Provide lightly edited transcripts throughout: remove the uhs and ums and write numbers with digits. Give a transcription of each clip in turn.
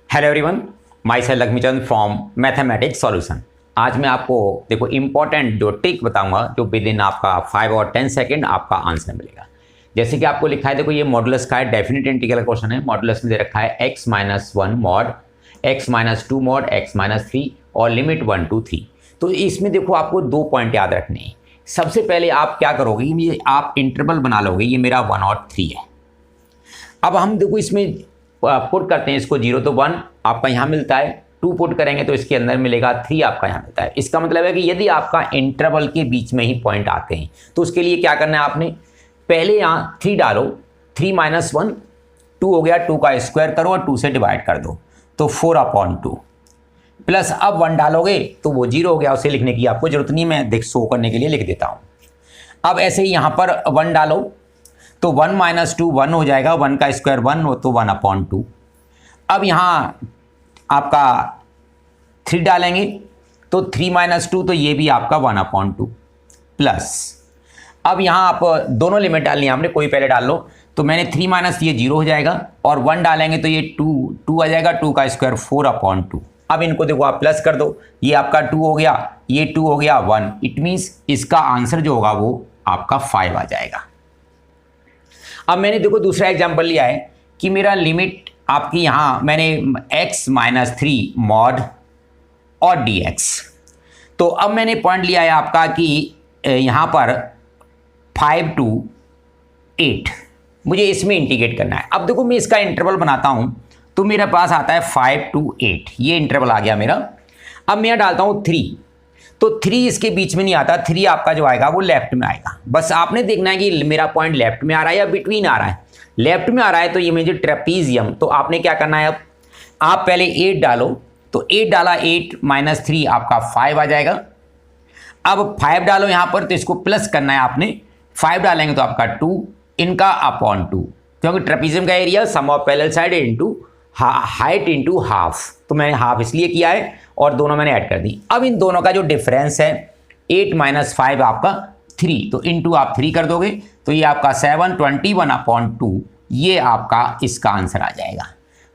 Hello everyone, my self Laxmichand from mathematics solution. आज मैं आपको देखो इम्पॉर्टेंट जो ट्रिक बताऊंगा जो विद इन आपका 5 और 10 सेकंड आपका आंसर मिलेगा। जैसे कि आपको लिखा है, देखो ये मॉडुलस का है, डेफिनेट इंटीग्रल का क्वेश्चन है। मॉडुलस में दे रखा है x minus 1 mod x minus 2 mod x minus 3 और लिमिट 1 to 3। तो इसमें देखो आपको 2 पॉइंट याद रखने हैं। सबसे पहले आप क्या करोगे, ये आप इंटरवल बना लोगे, ये मेरा 1 और 3 है। अब हम देखो इसमें पुट करते हैं इसको 0 तो 1 आपका यहाँ मिलता है, 2 पुट करेंगे तो इसके अंदर मिलेगा 3 आपका यहाँ मिलता है। इसका मतलब है कि यदि आपका इंटरवल के बीच में ही पॉइंट आते हैं तो उसके लिए क्या करना है, आपने पहले यहाँ 3 डालो, 3 माइनस 1 2 हो गया, 2 का स्क्वायर करो और 2 से डिवाइड कर दो तो 4/2 प्लस अब 1 डालोगे तो वो 0 हो गया, उसे लिखने की आपको जरूरत नहीं, मैं देख शो करने के लिए लिख देता हूँ। अब ऐसे ही यहाँ पर 1 डालो तो 1 माइनस 2 1 हो जाएगा, 1 का स्क्वायर 1 हो तो 1/2। अब यहाँ आपका 3 डालेंगे तो 3 माइनस 2 तो ये भी आपका 1/2 प्लस अब यहाँ आप दोनों लिमिट डालनी है आपने, कोई पहले डाल लो। तो मैंने 3 माइनस ये 0 हो जाएगा और 1 डालेंगे तो ये 2 आ जाएगा, 2 का स्क्वायर 4/2। अब इनको देखो आप प्लस कर दो, ये आपका 2 हो गया, ये 2 हो गया 1। इट मीन्स इसका आंसर जो होगा वो आपका 5 आ जाएगा। अब मैंने देखो दूसरा एग्जाम्पल लिया है कि मेरा लिमिट आपकी यहाँ मैंने x माइनस 3 मॉड और dx। तो अब मैंने पॉइंट लिया है आपका कि यहाँ पर 5 to 8 मुझे इसमें इंटीग्रेट करना है। अब देखो मैं इसका इंटरवल बनाता हूँ तो मेरे पास आता है 5 to 8, ये इंटरवल आ गया मेरा। अब मैं डालता हूँ 3 तो 3 इसके बीच में नहीं आता, 3 आपका जो आएगा वो लेफ्ट में आएगा। बस आपने देखना है कि मेरा पॉइंट लेफ्ट में आ रहा है या बिटवीन आ रहा है। लेफ्ट में आ रहा है तो ये मुझे ट्रेपीजियम, तो आपने क्या करना है, अब आप पहले 8 डालो तो 8 डाला, 8 माइनस 3 आपका 5 आ जाएगा। अब 5 डालो यहाँ पर तो इसको प्लस करना है आपने, 5 डालेंगे तो आपका 2 इनका अपॉन 2, क्योंकि ट्रेपीजियम का area sum of parallel side into height into half, तो मैंने हाफ इसलिए किया है और दोनों मैंने ऐड कर दी। अब इन दोनों का जो डिफरेंस है 8 माइनस 5 आपका 3, तो इनटू आप 3 कर दोगे तो ये आपका 7 21/2, ये आपका इसका आंसर आ जाएगा।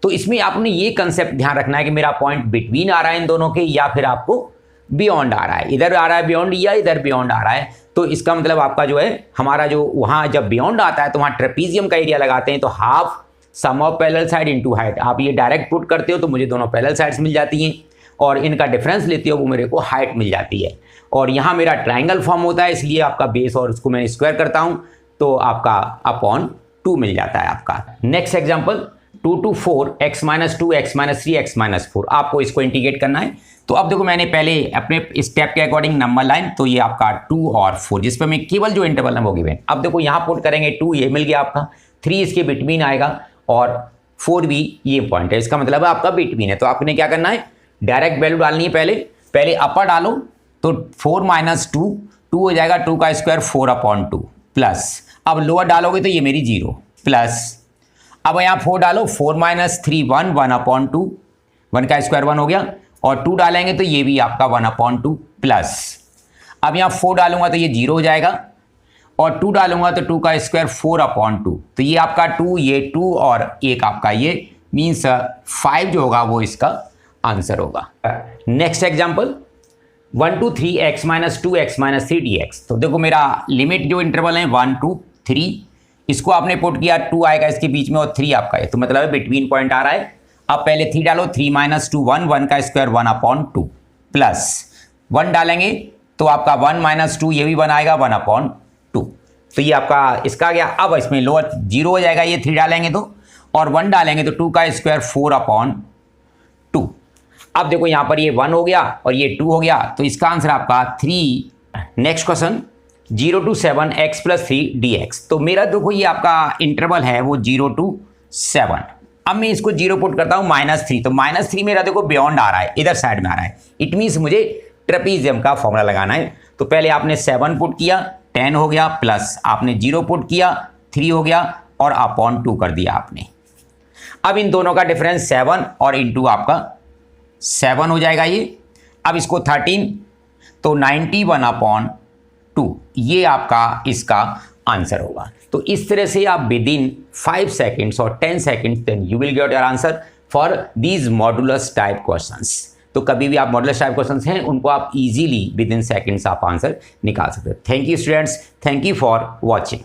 तो इसमें आपने ये कंसेप्ट ध्यान रखना है कि मेरा पॉइंट बिटवीन आ रहा है इन दोनों के या फिर आपको बियॉन्ड आ रहा है, इधर आ रहा है बियॉन्ड या इधर बियॉन्ड आ रहा है। तो इसका मतलब आपका जो है हमारा जो वहाँ जब बियॉन्ड आता है तो वहाँ ट्रेपीजियम का एरिया लगाते हैं तो half sum of parallel side into height. आप ये डायरेक्ट पुट करते हो तो मुझे दोनों पैरेलल साइड्स मिल जाती हैं और इनका डिफरेंस लेते हो वो मेरे को हाइट मिल जाती है। और यहाँ मेरा ट्रायंगल फॉर्म होता है, इसलिए आपका बेस और उसको मैं स्क्वायर करता हूँ तो आपका अपॉन 2 मिल जाता है आपका। Next example 2 to 4 x minus 2 x minus 3 x minus 4, आपको इसको इंटीग्रेट करना है। तो अब देखो मैंने पहले अपने स्टेप के अकॉर्डिंग नंबर लाइन, तो ये आपका 2 और 4 जिस पर मैं केवल जो इंटरवल है वो गिवन। अब देखो यहाँ पुट करेंगे 2, ये मिल गया आपका, 3 इसके बिटवीन आएगा और 4 भी ये पॉइंट है, इसका मतलब है आपका बिटवीन है। तो आपने क्या करना है, डायरेक्ट वैल्यू डालनी है, पहले अपर डालो तो 4 माइनस 2 हो जाएगा, 2 का स्क्वायर 4/2 प्लस अब लोअर डालोगे तो ये मेरी 0 प्लस अब यहाँ 4 डालो, 4 माइनस 3 1/2, 1 का स्क्वायर 1 हो गया और 2 डालेंगे तो ये भी आपका 1/2 प्लस अब यहाँ 4 डालूंगा तो ये 0 हो जाएगा और 2 डालूंगा तो 2 का स्क्वायर 4/2, तो ये आपका 2, ये 2 और एक आपका ये मीन्स 5 जो होगा वो इसका आंसर होगा। Next example 1 to 3 x minus 2 x minus 3 dx। तो देखो मेरा लिमिट जो इंटरवल है 1 to 3, इसको आपने पुट किया, 2 आएगा इसके बीच में और 3 आपका है, तो मतलब है बिटवीन पॉइंट आ रहा है। अब पहले 3 डालो, 3 माइनस 2 1 का स्क्वायर 1/2 प्लस 1 डालेंगे तो आपका 1 माइनस 2 ये भी 1 आएगा 1/2, तो ये आपका इसका गया। अब इसमें लोअर 0 हो जाएगा, ये 3 डालेंगे तो और 1 डालेंगे तो 2 का स्क्वायर 4/2। अब देखो यहाँ पर ये 1 हो गया और ये 2 हो गया, तो इसका आंसर आपका 3। Next question 0 to 7 x plus 3 dx। तो मेरा देखो ये आपका इंटरवल है वो 0 to 7। अब मैं इसको 0 पुट करता हूँ -3, तो -3 मेरा देखो बियॉन्ड आ रहा है, इधर साइड में आ रहा है। इट मीन्स मुझे ट्रेपीजियम का फॉर्मूला लगाना है। तो पहले आपने 7 पुट किया, 10 हो गया, प्लस आपने 0 पुट किया, 3 हो गया और अपॉन 2 कर दिया आपने। अब इन दोनों का डिफरेंस 7 और इंटू आपका 7 हो जाएगा ये। अब इसको 13 तो 91/2, ये आपका इसका आंसर होगा। तो इस तरह से आप विद इन 5 सेकेंड्स और 10 सेकेंड्स then you will get your answer for these modulus type questions. तो कभी भी आप मॉडुलस टाइप क्वेश्चंस हैं उनको आप इजीली विद इन सेकंड्स आप आंसर निकाल सकते हैं। Thank you students, thank you for watching.